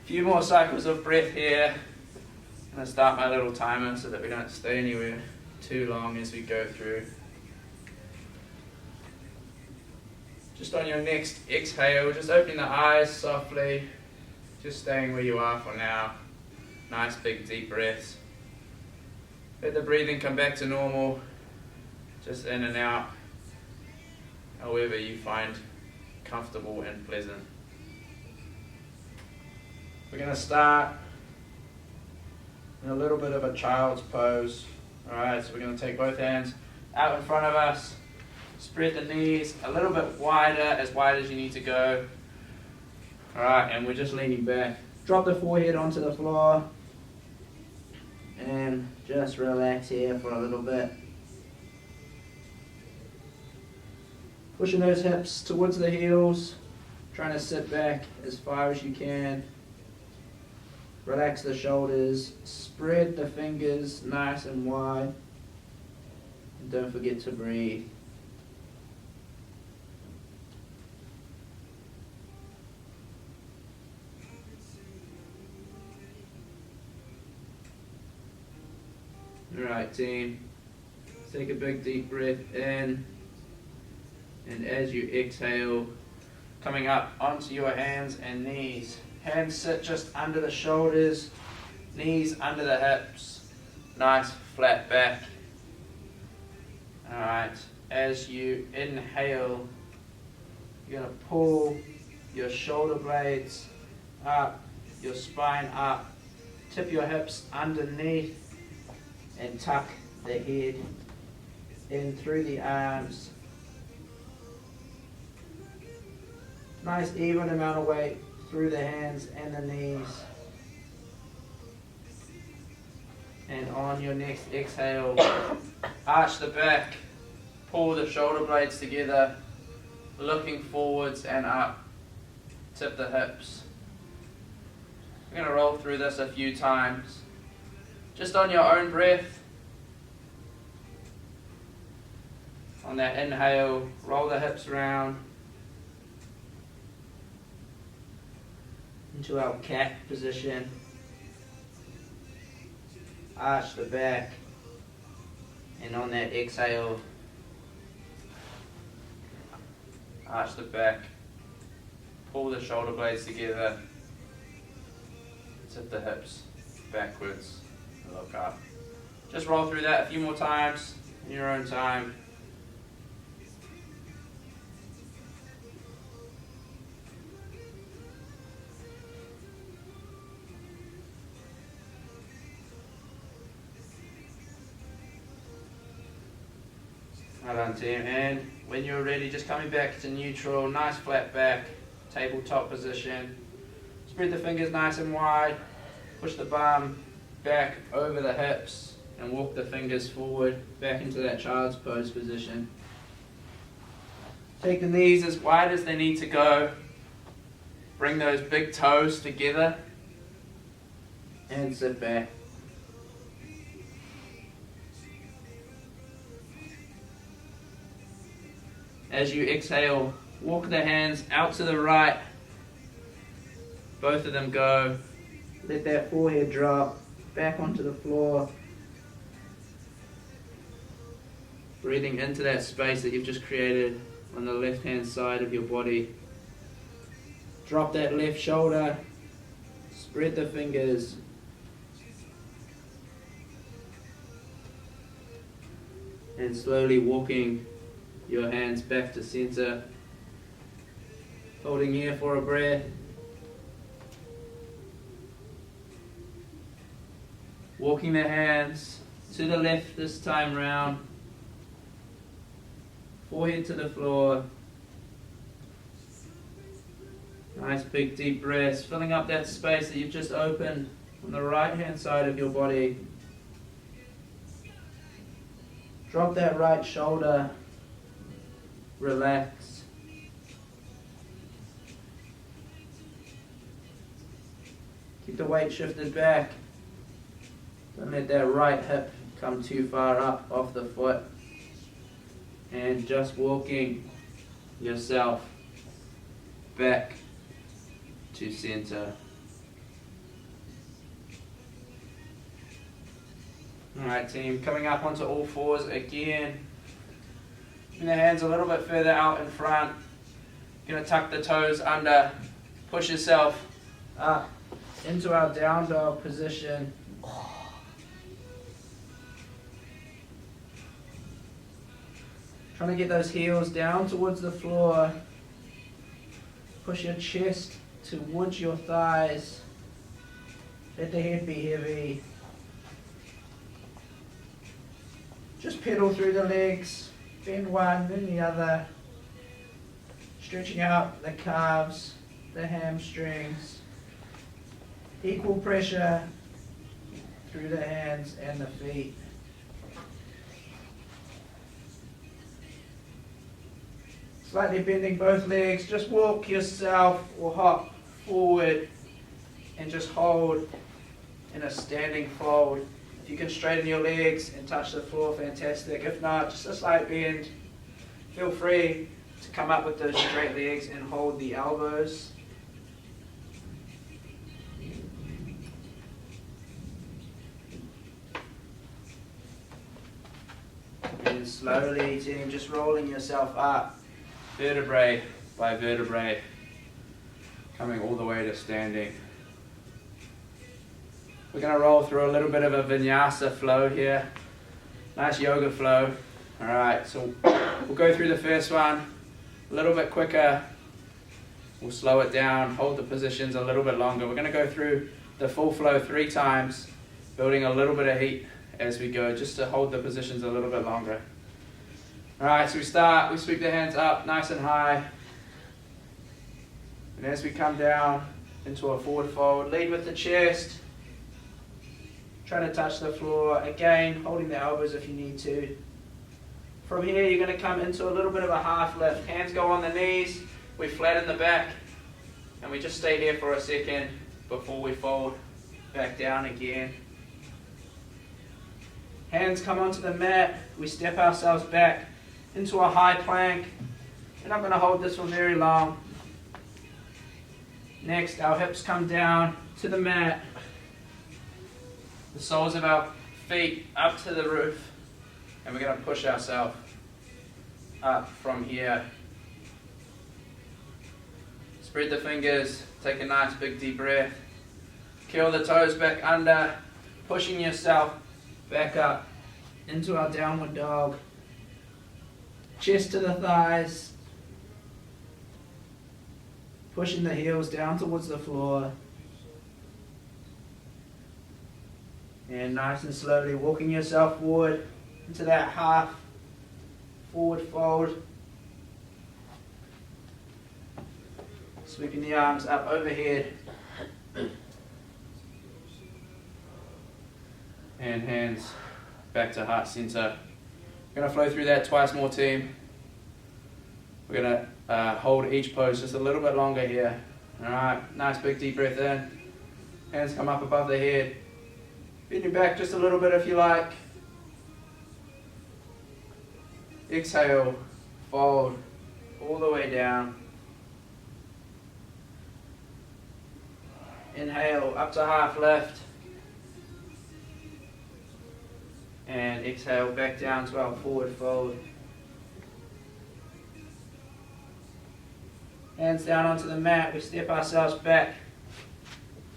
Few more cycles of breath here. I'm going to start my little timer so that we don't stay anywhere too long as we go through. Just on your next exhale, just opening the eyes softly, just staying where you are for now. Nice big deep breaths. Let the breathing come back to normal, just in and out, however you find comfortable and pleasant. We're going to start in a little bit of a child's pose. Alright, so we're going to take both hands out in front of us, spread the knees a little bit wider, as wide as you need to go. Alright, and we're just leaning back. Drop the forehead onto the floor and just relax here for a little bit. Pushing those hips towards the heels, trying to sit back as far as you can. Relax the shoulders, spread the fingers nice and wide, and don't forget to breathe. Alright team, take a big deep breath in, and as you exhale, coming up onto your hands and knees. Hands sit just under the shoulders, knees under the hips, nice flat back. Alright, as you inhale, you're going to pull your shoulder blades up, your spine up, tip your hips underneath, and tuck the head in through the arms. Nice even amount of weight through the hands and the knees. And on your next exhale, arch the back, pull the shoulder blades together, looking forwards and up, tip the hips. We're going to roll through this a few times. Just on your own breath. On that inhale, roll the hips around into our cat position. Arch the back. And on that exhale, arch the back. Pull the shoulder blades together. Tip the hips backwards. Look up. Just roll through that a few more times in your own time. Well done team, and when you're ready, just coming back to neutral, nice flat back, tabletop position. Spread the fingers nice and wide, push the bum back over the hips and walk the fingers forward back into that child's pose position. Take the knees as wide as they need to go. Bring those big toes together and sit back. As you exhale, walk the hands out to the right. Both of them go. Let that forehead drop back onto the floor. Breathing into that space that you've just created on the left hand side of your body. Drop that left shoulder. Spread the fingers. And slowly walking your hands back to center. Holding here for a breath. Walking the hands to the left this time round. Forehead to the floor. Nice big deep breaths, filling up that space that you've just opened on the right hand side of your body. Drop that right shoulder. Relax. Keep the weight shifted back. Don't let that right hip come too far up off the foot. And just walking yourself back to center. Alright team, coming up onto all fours again. Bring the hands a little bit further out in front. Gonna tuck the toes under, push yourself up into our down dog position. Trying to get those heels down towards the floor. Push your chest towards your thighs. Let the head be heavy. Just pedal through the legs. Bend one, then the other. Stretching out the calves, the hamstrings. Equal pressure through the hands and the feet. Slightly bending both legs. Just walk yourself or hop forward and just hold in a standing fold. If you can straighten your legs and touch the floor, fantastic. If not, just a slight bend. Feel free to come up with those straight legs and hold the elbows. And slowly, team, just rolling yourself up, vertebrae by vertebrae, coming all the way to standing. We're going to roll through a little bit of a vinyasa flow here. Nice yoga flow. Alright, so we'll go through the first one a little bit quicker. We'll slow it down, hold the positions a little bit longer. We're going to go through the full flow 3 times, building a little bit of heat as we go, just to hold the positions a little bit longer. Alright, so we sweep the hands up nice and high. And as we come down into a forward fold, lead with the chest. Trying to touch the floor, again, holding the elbows if you need to. From here, you're going to come into a little bit of a half lift. Hands go on the knees, we flatten the back, and we just stay here for a second before we fold back down again. Hands come onto the mat, we step ourselves back into a high plank. We're not going to hold this for very long. Next, our hips come down to the mat. The soles of our feet up to the roof, and we're going to push ourselves up from here. Spread the fingers, take a nice big deep breath. Curl the toes back under, pushing yourself back up into our downward dog. Chest to the thighs, pushing the heels down towards the floor. And nice and slowly walking yourself forward into that half forward fold. Sweeping the arms up overhead. And hands back to heart center. We're going to flow through that twice more, team. We're going to hold each pose just a little bit longer here. Alright, nice big deep breath in. Hands come up above the head. Bend your back just a little bit if you like. Exhale, fold all the way down. Inhale, up to half lift. And exhale, back down to our forward fold. Hands down onto the mat, we step ourselves back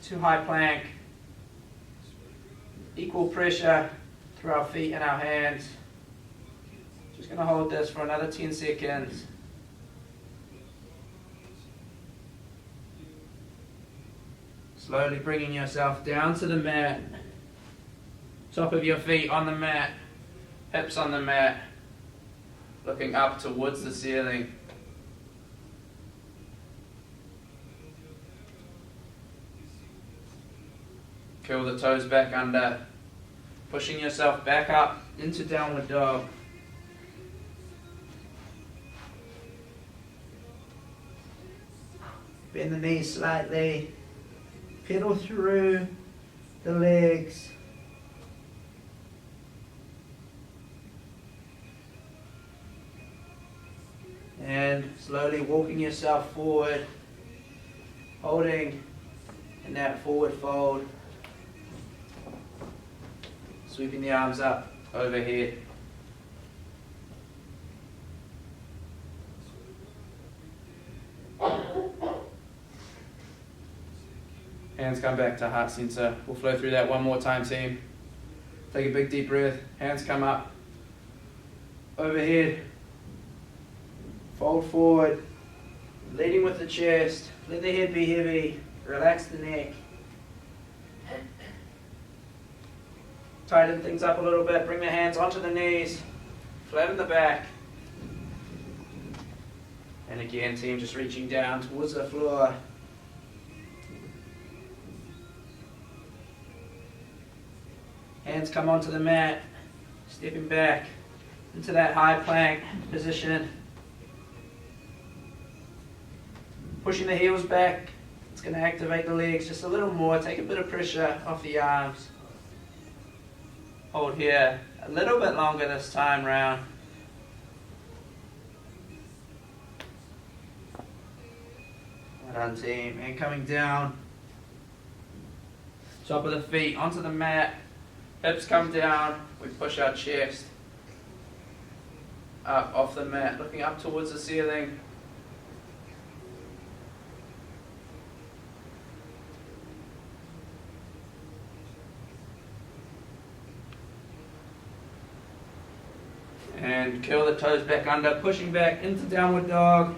to high plank. Equal pressure through our feet and our hands. Just going to hold this for another 10 seconds. Slowly bringing yourself down to the mat. Top of your feet on the mat. Hips on the mat. Looking up towards the ceiling. Curl the toes back under, pushing yourself back up into downward dog. Bend the knees slightly, pedal through the legs. And slowly walking yourself forward, holding in that forward fold. Sweeping the arms up, overhead. Hands come back to heart center. We'll flow through that one more time, team. Take a big deep breath. Hands come up. Overhead. Fold forward. Leading with the chest. Let the head be heavy. Relax the neck. Tighten things up a little bit. Bring the hands onto the knees. Flatten the back. And again, team, just reaching down towards the floor. Hands come onto the mat. Stepping back into that high plank position. Pushing the heels back. It's going to activate the legs just a little more. Take a bit of pressure off the arms. Hold here a little bit longer this time round. Well done, team. And coming down. Top of the feet onto the mat. Hips come down. We push our chest up off the mat, looking up towards the ceiling. And curl the toes back under, pushing back into downward dog.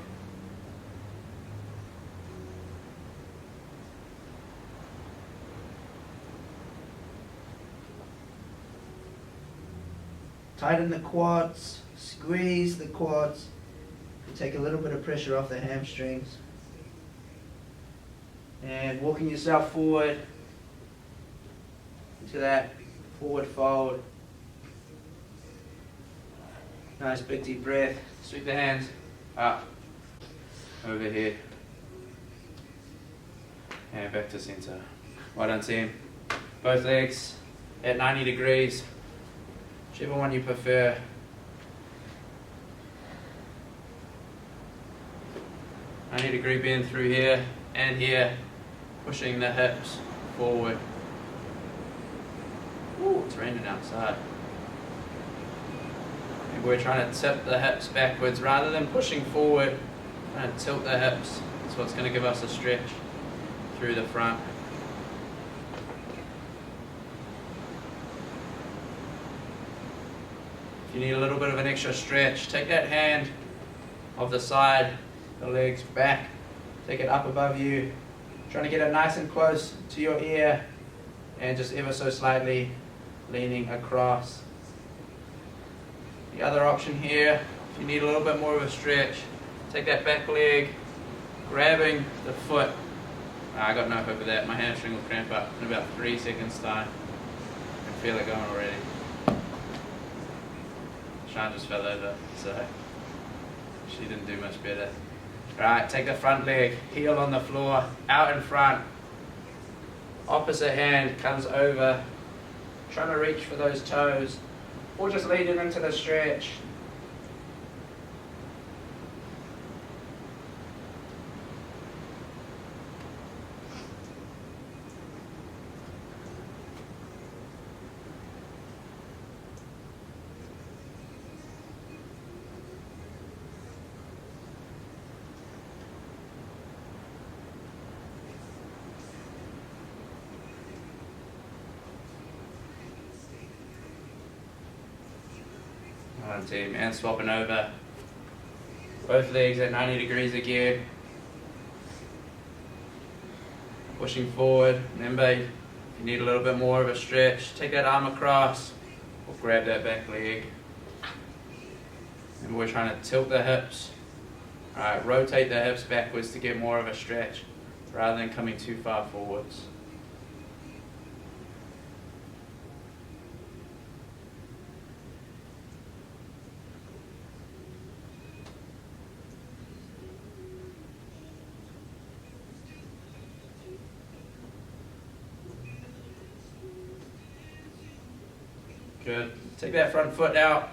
Tighten the quads, squeeze the quads, and take a little bit of pressure off the hamstrings. And walking yourself forward into that forward fold. Nice big deep breath. Sweep the hands up, overhead, and back to center. Well done, team. Both legs at 90 degrees, whichever one you prefer. I need a 90-degree bend through here and here, pushing the hips forward. Ooh, it's raining outside. And we're trying to tip the hips backwards rather than pushing forward. Trying to tilt the hips. That's what's going to give us a stretch through the front. If you need a little bit of an extra stretch, take that hand of the side, the legs back, take it up above you, trying to get it nice and close to your ear, and just ever so slightly leaning across. The other option here, if you need a little bit more of a stretch, take that back leg, grabbing the foot. I got no hope of that. My hamstring will cramp up in about 3 seconds time. I can feel it going already. Sean just fell over, so she didn't do much better. Right, take the front leg, heel on the floor, out in front. Opposite hand comes over, trying to reach for those toes, or just lead it into the stretch. Team, and swapping over. Both legs at 90 degrees again. Pushing forward. Remember, if you need a little bit more of a stretch, take that arm across or grab that back leg. And we're trying to tilt the hips. Alright, rotate the hips backwards to get more of a stretch rather than coming too far forwards. Good. Take that front foot out,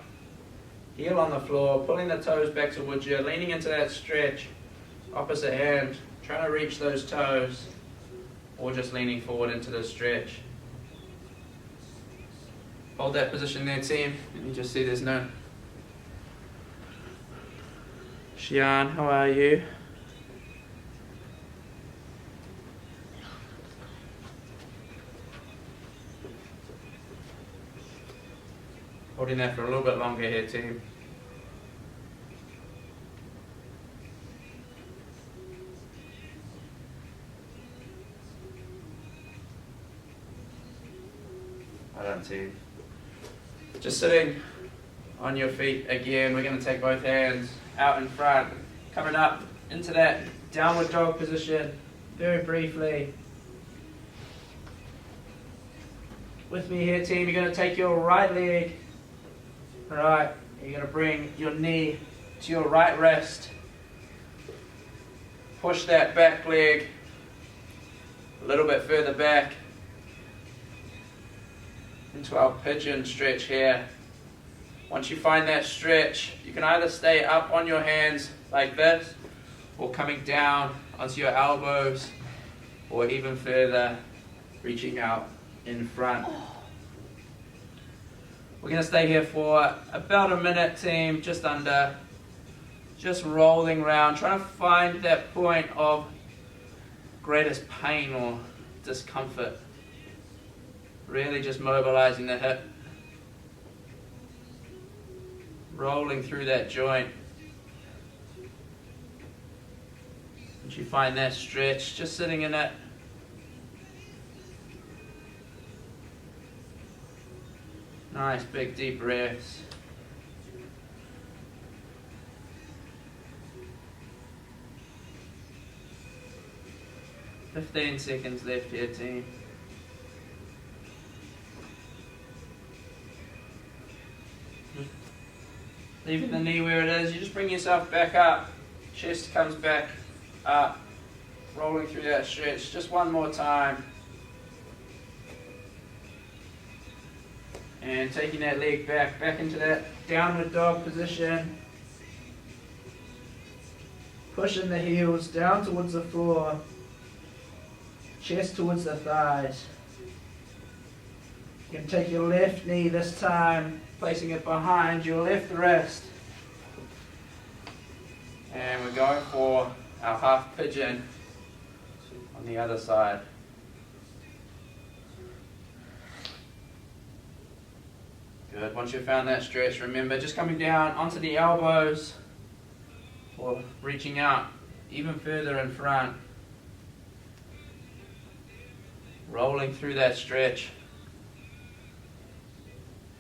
heel on the floor, pulling the toes back towards you, leaning into that stretch. Opposite hand, trying to reach those toes, or just leaning forward into the stretch. Hold that position there, team. And you just see there's no... Xian, how are you? Holding that for a little bit longer here, team. I don't see. Just sitting on your feet again. We're going to take both hands out in front, coming up into that downward dog position very briefly. With me here, team, you're going to take your right leg. Alright, you're going to bring your knee to your right wrist. Push that back leg a little bit further back into our pigeon stretch here. Once you find that stretch, you can either stay up on your hands like this, or coming down onto your elbows, or even further, reaching out in front. We're going to stay here for about a minute, team, just under, just rolling around, trying to find that point of greatest pain or discomfort. Really just mobilizing the hip, rolling through that joint. Once you find that stretch, just sitting in it. Nice big deep breaths. "15 seconds left here, team." Leaving the knee where it is, you just bring yourself back up. Chest comes back up. Rolling through that stretch. Just one more time. And taking that leg back into that downward dog position. Pushing the heels down towards the floor. Chest towards the thighs. You can take your left knee this time, placing it behind your left wrist. And we're going for our half pigeon on the other side. Good. Once you've found that stretch, remember just coming down onto the elbows or reaching out even further in front. Rolling through that stretch.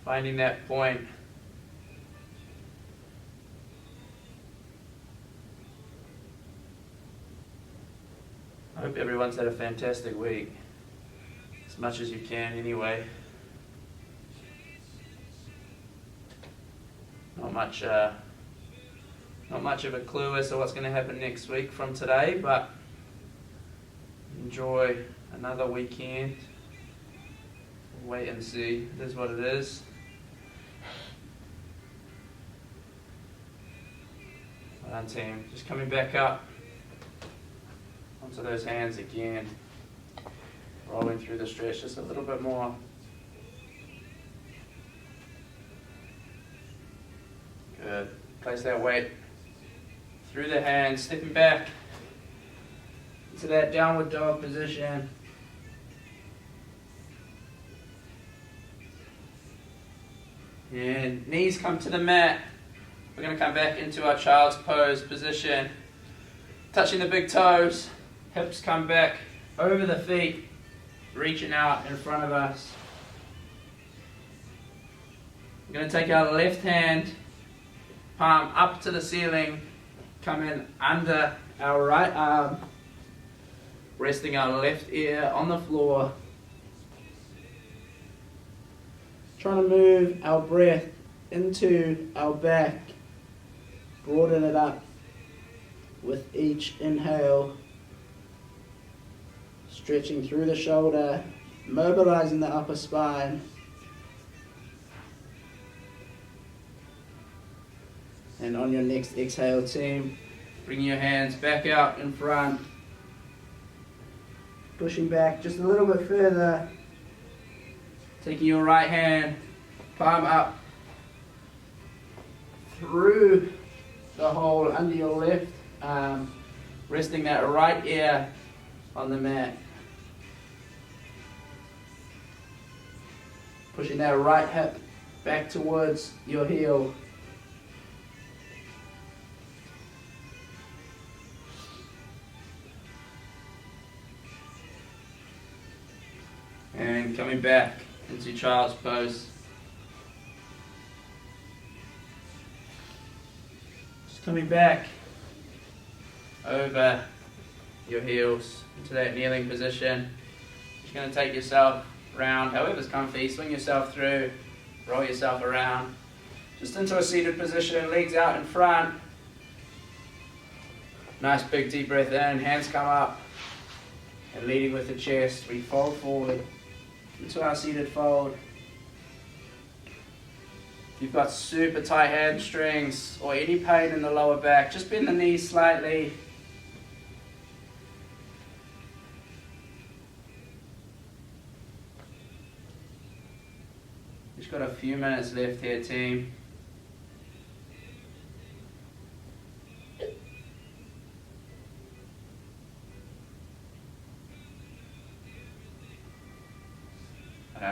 Finding that point. I hope everyone's had a fantastic week. As much as you can anyway. Not much of a clue as to what's going to happen next week from today, but enjoy another weekend. Wait and see. It is what it is. Well done, team. Just coming back up onto those hands again. Rolling through the stretch just a little bit more. Good. Place that weight through the hands, stepping back into that downward dog position. And knees come to the mat. We're going to come back into our child's pose position. Touching the big toes, hips come back over the feet, reaching out in front of us. We're going to take our left hand, palm up to the ceiling, come in under our right arm, resting our left ear on the floor. Trying to move our breath into our back, broaden it up with each inhale, stretching through the shoulder, mobilizing the upper spine. And on your next exhale, team, bring your hands back out in front, pushing back just a little bit further, taking your right hand palm up through the hole under your left arm, resting that right ear on the mat. Pushing that right hip back towards your heel. And coming back into child's pose. Just coming back over your heels into that kneeling position. Just going to take yourself round, however's comfy, swing yourself through, roll yourself around, just into a seated position, legs out in front. Nice big deep breath in, hands come up, and leading with the chest, we fold forward into our seated fold. If you've got super tight hamstrings or any pain in the lower back, just bend the knees slightly. Just got a few minutes left here, team.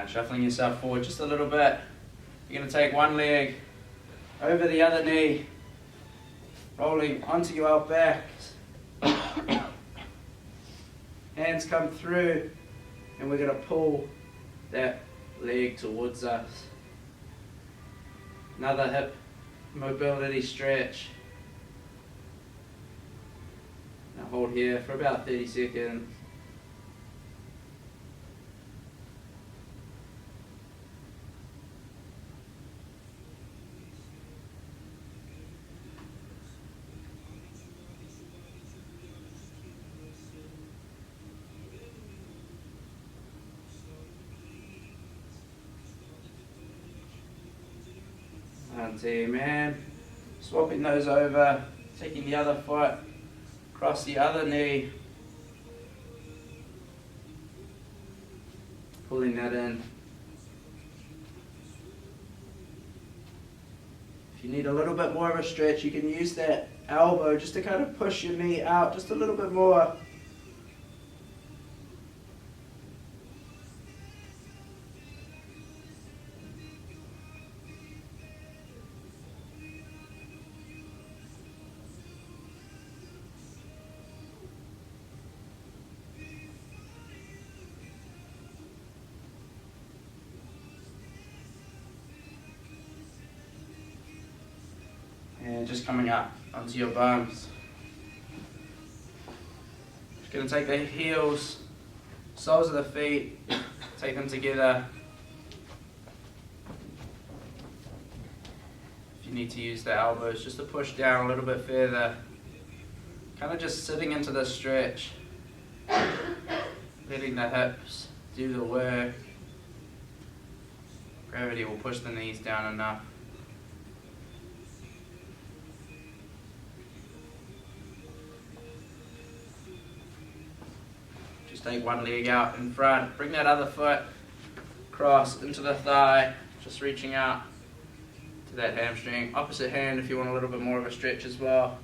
Shuffling yourself forward just a little bit. You're going to take one leg over the other knee, rolling onto your out back. Hands come through, and we're going to pull that leg towards us. Another hip mobility stretch. Now hold here for about 30 seconds. Team, man. Swapping those over, taking the other foot across the other knee, pulling that in. If you need a little bit more of a stretch, you can use that elbow just to kind of push your knee out just a little bit more. And just coming up onto your bums. Just going to take the heels, soles of the feet, take them together. If you need to use the elbows, just to push down a little bit further. Kind of just sitting into the stretch, letting the hips do the work. Gravity will push the knees down enough. Just take one leg out in front, bring that other foot across into the thigh, just reaching out to that hamstring. Opposite hand if you want a little bit more of a stretch as well.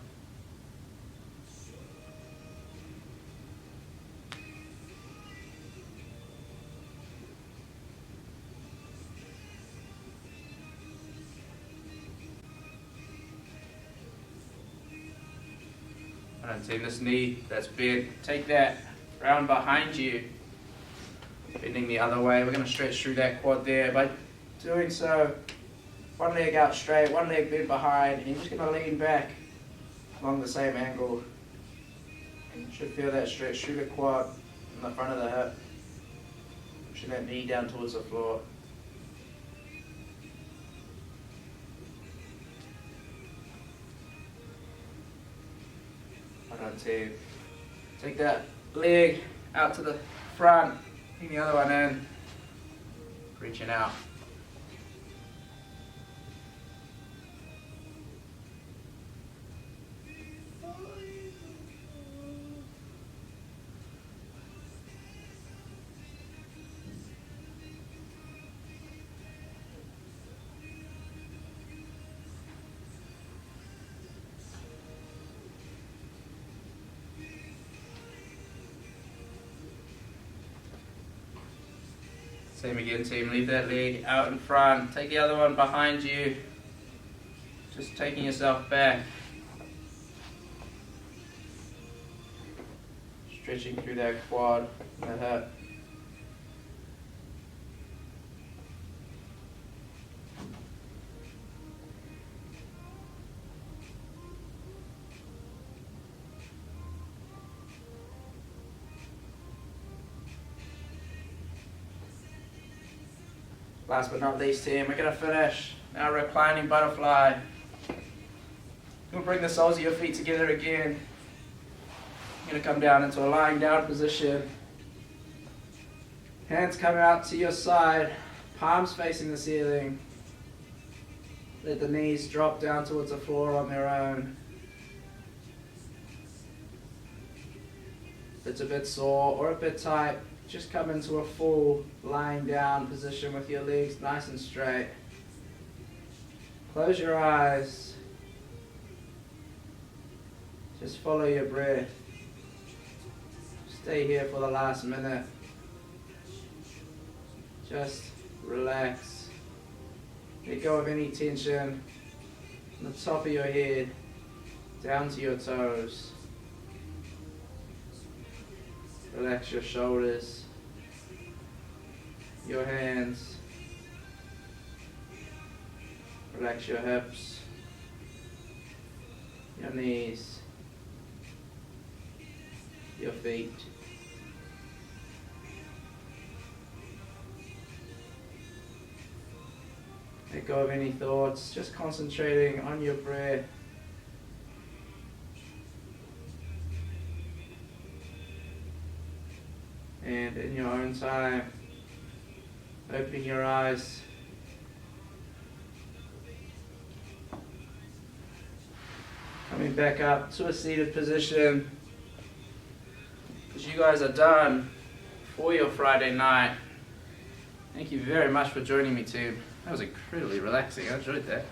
Alright, team, this knee that's bent, take that round behind you, bending the other way. We're going to stretch through that quad there. By doing so, one leg out straight, one leg bent behind, and you're just going to lean back along the same angle. You should feel that stretch through the quad and the front of the hip, pushing that knee down towards the floor. Alright, team, take that leg out to the front, bring the other one in, reaching out. Same again, team. Leave that leg out in front. Take the other one behind you. Just taking yourself back. Stretching through that quad, that hip. Last but not least, team, we're going to finish our reclining butterfly. You'll bring the soles of your feet together again. You're going to come down into a lying down position. Hands come out to your side, palms facing the ceiling. Let the knees drop down towards the floor on their own. If it's a bit sore or a bit tight, just come into a full lying down position with your legs nice and straight. Close your eyes. Just follow your breath. Stay here for the last minute. Just relax. Let go of any tension from the top of your head down to your toes. Relax your shoulders, your hands, relax your hips, your knees, your feet. Let go of any thoughts, just concentrating on your breath. And in your own time, opening your eyes. Coming back up to a seated position. Because you guys are done for your Friday night. Thank you very much for joining me, team. That was incredibly relaxing. I enjoyed that.